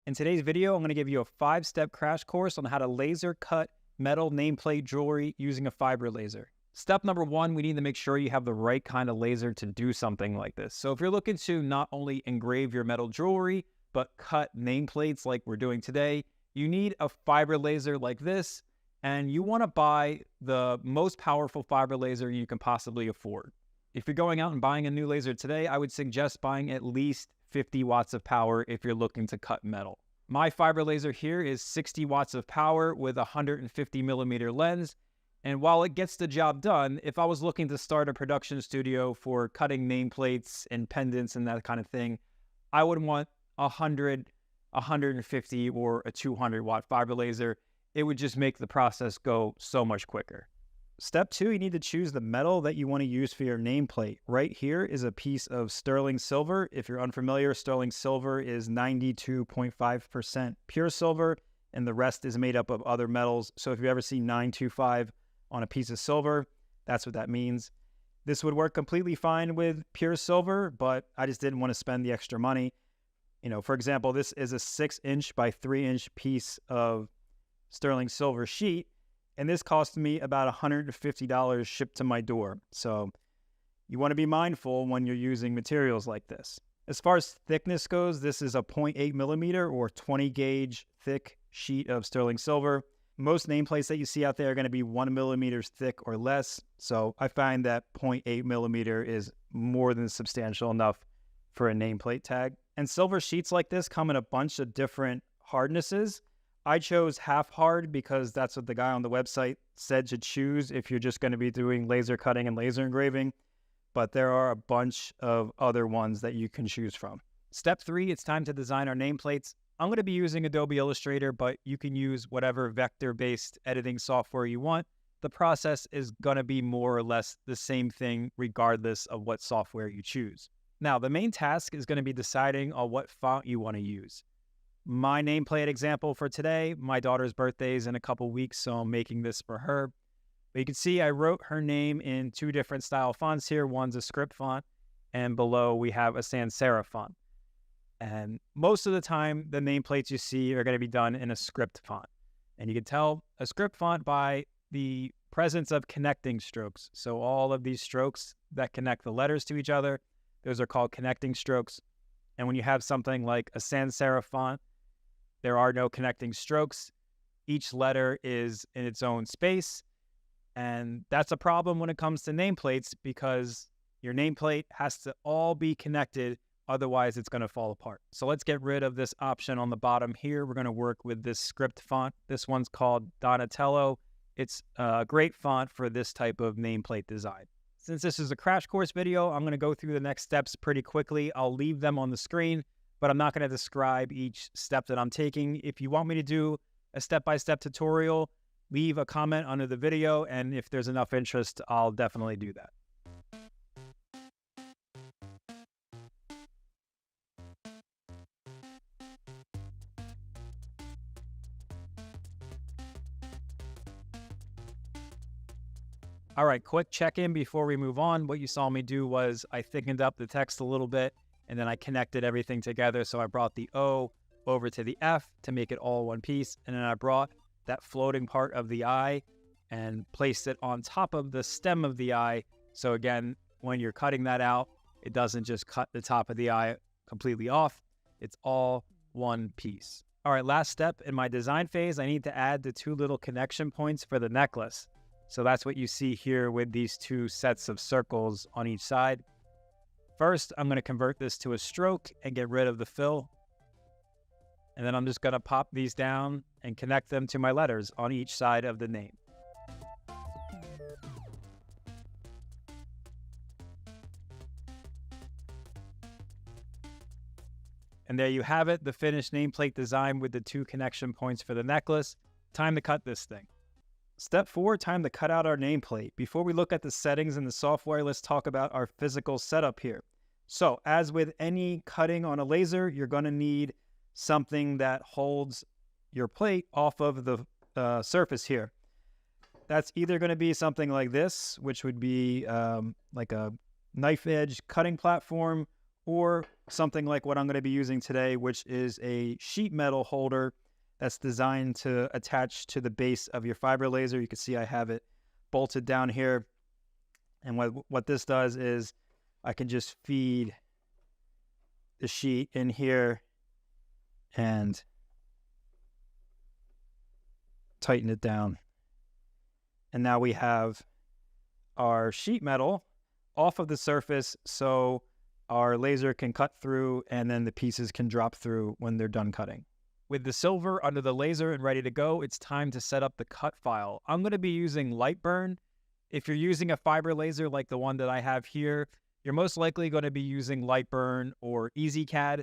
In today's video, I'm going to give you a 5-step crash course on how to laser cut metal nameplate jewelry using a fiber laser. Step number 1, we need to make sure you have the right kind of laser to do something like this. So if you're looking to not only engrave your metal jewelry, but cut nameplates like we're doing today, you need a fiber laser like this, and you want to buy the most powerful fiber laser you can possibly afford. If you're going out and buying a new laser today, I would suggest buying at least 50 watts of power if you're looking to cut metal. My fiber laser here is 60 watts of power with a 150 millimeter lens. And while it gets the job done, if I was looking to start a production studio for cutting nameplates and pendants and that kind of thing, I would want 100, 150, or a 200 watt fiber laser. It would just make the process go so much quicker. Step 2, you need to choose the metal that you want to use for your nameplate. Right here is a piece of sterling silver. If you're unfamiliar, sterling silver is 92.5% pure silver, and the rest is made up of other metals. So if you ever see 925 on a piece of silver, that's what that means. This would work completely fine with pure silver, but I just didn't want to spend the extra money. For example, this is a 6-inch by 3-inch piece of sterling silver sheet, and this cost me about $150 shipped to my door. So you want to be mindful when you're using materials like this. As far as thickness goes, this is a 0.8 millimeter or 20 gauge thick sheet of sterling silver. Most nameplates that you see out there are going to be 1 millimeter thick or less. So I find that 0.8 millimeter is more than substantial enough for a nameplate tag. And silver sheets like this come in a bunch of different hardnesses. I chose half hard because that's what the guy on the website said to choose if you're just going to be doing laser cutting and laser engraving. But there are a bunch of other ones that you can choose from. Step 3, it's time to design our nameplates. I'm going to be using Adobe Illustrator, but you can use whatever vector-based editing software you want. The process is going to be more or less the same thing regardless of what software you choose. Now, the main task is going to be deciding on what font you want to use. My nameplate example for today, my daughter's birthday is in a couple weeks, so I'm making this for her. But you can see I wrote her name in 2 different style fonts here. One's a script font, and below we have a sans serif font. And most of the time, the nameplates you see are going to be done in a script font. And you can tell a script font by the presence of connecting strokes. So all of these strokes that connect the letters to each other, those are called connecting strokes. And when you have something like a sans serif font, there are no connecting strokes. Each letter is in its own space. And that's a problem when it comes to nameplates because your nameplate has to all be connected. Otherwise, it's going to fall apart. So let's get rid of this option on the bottom here. We're going to work with this script font. This one's called Donatello. It's a great font for this type of nameplate design. Since this is a crash course video, I'm going to go through the next steps pretty quickly. I'll leave them on the screen, but I'm not going to describe each step that I'm taking. If you want me to do a step-by-step tutorial, leave a comment under the video, and if there's enough interest, I'll definitely do that. All right, quick check-in before we move on. What you saw me do was I thickened up the text a little bit, and then I connected everything together. So I brought the O over to the F to make it all one piece, and then I brought that floating part of the I and placed it on top of the stem of the I. So again, when you're cutting that out, it doesn't just cut the top of the I completely off. It's all one piece. All right, last step in my design phase, I need to add the 2 little connection points for the necklace. So that's what you see here with these 2 sets of circles on each side. First, I'm going to convert this to a stroke and get rid of the fill. And then I'm just going to pop these down and connect them to my letters on each side of the name. And there you have it, the finished nameplate design with the 2 connection points for the necklace. Time to cut this thing. Step 4, time to cut out our nameplate. Before we look at the settings in the software, let's talk about our physical setup here. So as with any cutting on a laser, you're going to need something that holds your plate off of the surface here. That's either going to be something like this, which would be like a knife edge cutting platform, or something like what I'm going to be using today, which is a sheet metal holder that's designed to attach to the base of your fiber laser. You can see I have it bolted down here. And what this does is I can just feed the sheet in here and tighten it down. And now we have our sheet metal off of the surface so our laser can cut through and then the pieces can drop through when they're done cutting. With the silver under the laser and ready to go, it's time to set up the cut file. I'm going to be using Lightburn. If you're using a fiber laser like the one that I have here, you're most likely going to be using Lightburn or Ezcad.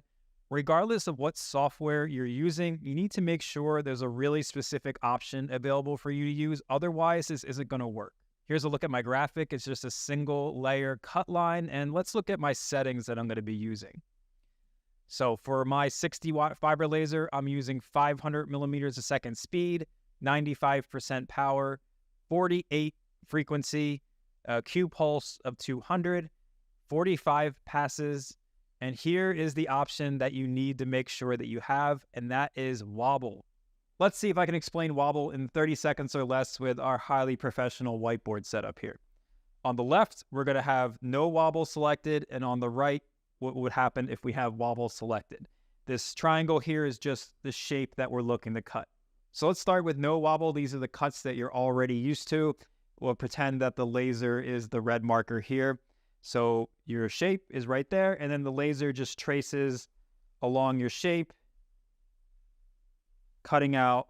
Regardless of what software you're using, you need to make sure there's a really specific option available for you to use. Otherwise, this isn't going to work. Here's a look at my graphic. It's just a single layer cut line. And let's look at my settings that I'm going to be using. So for my 60-watt fiber laser, I'm using 500 millimeters a second speed, 95% power, 48 frequency, Q pulse of 200, 45 passes. And here is the option that you need to make sure that you have, and that is wobble. Let's see if I can explain wobble in 30 seconds or less with our highly professional whiteboard setup here. On the left, we're going to have no wobble selected, and on the right, what would happen if we have wobble selected. This triangle here is just the shape that we're looking to cut. So let's start with no wobble. These are the cuts that you're already used to. We'll pretend that the laser is the red marker here. So your shape is right there, and then the laser just traces along your shape, cutting out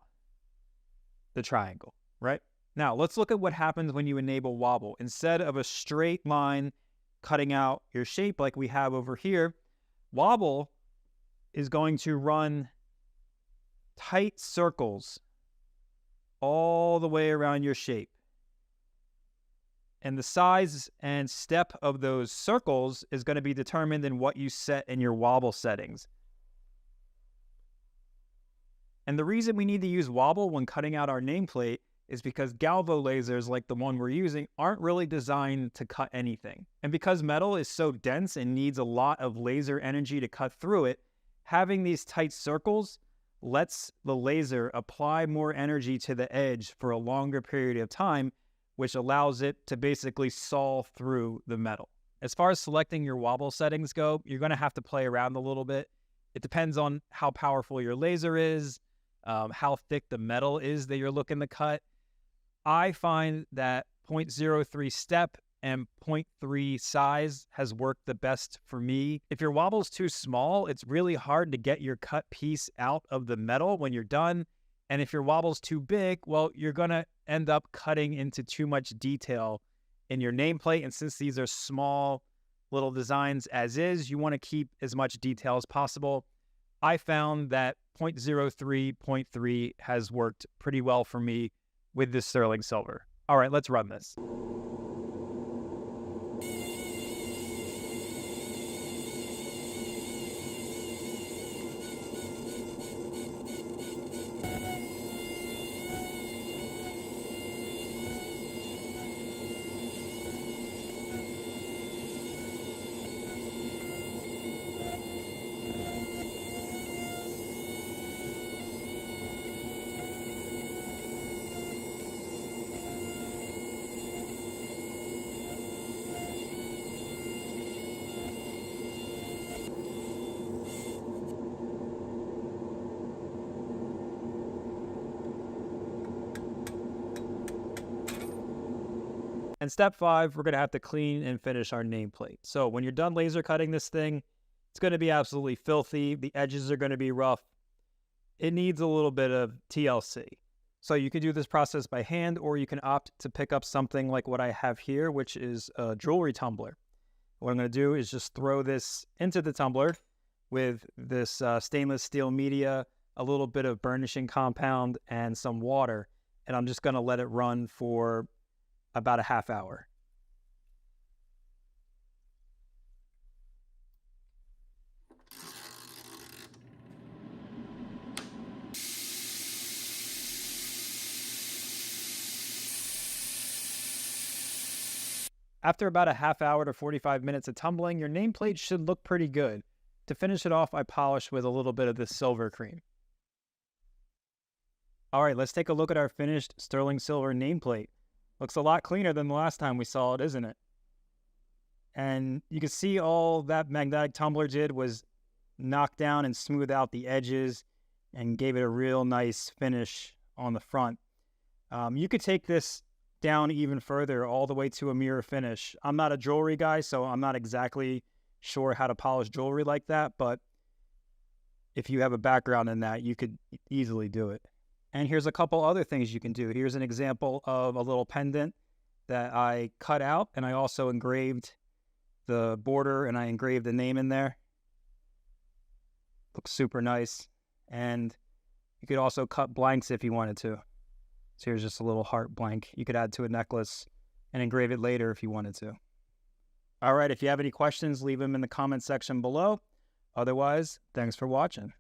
the triangle, right? Now, let's look at what happens when you enable wobble. Instead of a straight line cutting out your shape like we have over here, wobble is going to run tight circles all the way around your shape. And the size and step of those circles is going to be determined in what you set in your wobble settings. And the reason we need to use wobble when cutting out our nameplate is because galvo lasers like the one we're using aren't really designed to cut anything. And because metal is so dense and needs a lot of laser energy to cut through it, having these tight circles lets the laser apply more energy to the edge for a longer period of time, which allows it to basically saw through the metal. As far as selecting your wobble settings go, you're going to have to play around a little bit. It depends on how powerful your laser is, how thick the metal is that you're looking to cut. I find that 0.03 step and 0.3 size has worked the best for me. If your wobble's too small, it's really hard to get your cut piece out of the metal when you're done. And if your wobble's too big, well, you're going to end up cutting into too much detail in your nameplate. And since these are small little designs as is, you want to keep as much detail as possible. I found that 0.03, 0.3 has worked pretty well for me with this sterling silver. All right, let's run this. And step 5, we're going to have to clean and finish our nameplate. So when you're done laser cutting this thing, it's going to be absolutely filthy. The edges are going to be rough. It needs a little bit of TLC. So you can do this process by hand, or you can opt to pick up something like what I have here, which is a jewelry tumbler. What I'm going to do is just throw this into the tumbler with this stainless steel media, a little bit of burnishing compound, and some water. And I'm just going to let it run for about a half hour. After about a half hour to 45 minutes of tumbling, your nameplate should look pretty good. To finish it off, I polished with a little bit of this silver cream. All right, let's take a look at our finished sterling silver nameplate. Looks a lot cleaner than the last time we saw it, isn't it? And you can see all that magnetic tumbler did was knock down and smooth out the edges and gave it a real nice finish on the front. You could take this down even further, all the way to a mirror finish. I'm not a jewelry guy, so I'm not exactly sure how to polish jewelry like that, but if you have a background in that, you could easily do it. And here's a couple other things you can do. Here's an example of a little pendant that I cut out, and I also engraved the border and I engraved the name in there. Looks super nice. And you could also cut blanks if you wanted to. So here's just a little heart blank you could add to a necklace and engrave it later if you wanted to. All right, if you have any questions, leave them in the comment section below. Otherwise, thanks for watching.